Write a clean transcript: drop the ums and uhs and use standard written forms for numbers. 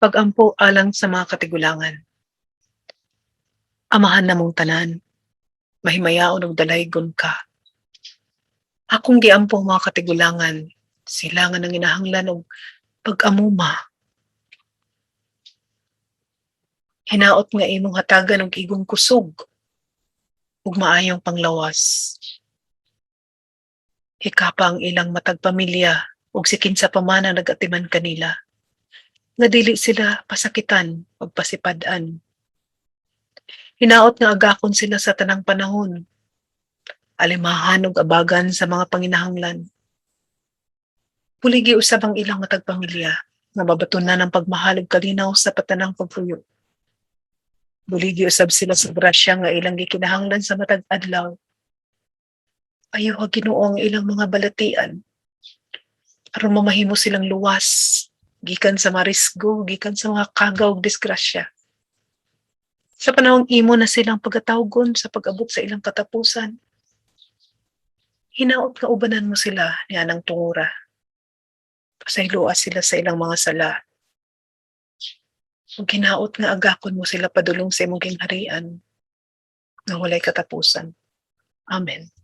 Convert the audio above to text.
Pag-ampo alang sa mga katigulangan. Amahan namong tanan, mahimayaon og dalaygon ka. Akong giampo ang mga katigulangan, sila nga nanginahanglan og pag-amuma. Hinaot nga imong hatagan og igong kusog ug maayong panglawas. Hikapa ang ilang matag pamilya ug si kinsa pa man ang nagatiman kanila. Nga dili sila pasakitan ug pasipad-an. Hinaot nga agakon sila sa tanang panahon. Alimahan ug abagan sa mga panginahanglan. Puligi usab ang ilang matag pamilya nga mabatunan ang pagmahal ug kalinaw sa patanang pagpuyo. Buligi usab sila sa grasya nga ilang gikinahanglan sa matag adlaw. Ayaw ha Ginoo ang ilang mga balatian aron mamahimo silang luwas gikan sa marisgo, gikan sa mga kagaw ug disgrasya. Sa panahong imo na silang pagatawgon sa pag-abot sa ilang katapusan, hinaot nga ubanan mo sila ni anang tungura. Pasayloas sila sa ilang mga sala. Ug hinaot nga agakon mo sila padulong sa imong gingharian nga walay katapusan. Amen.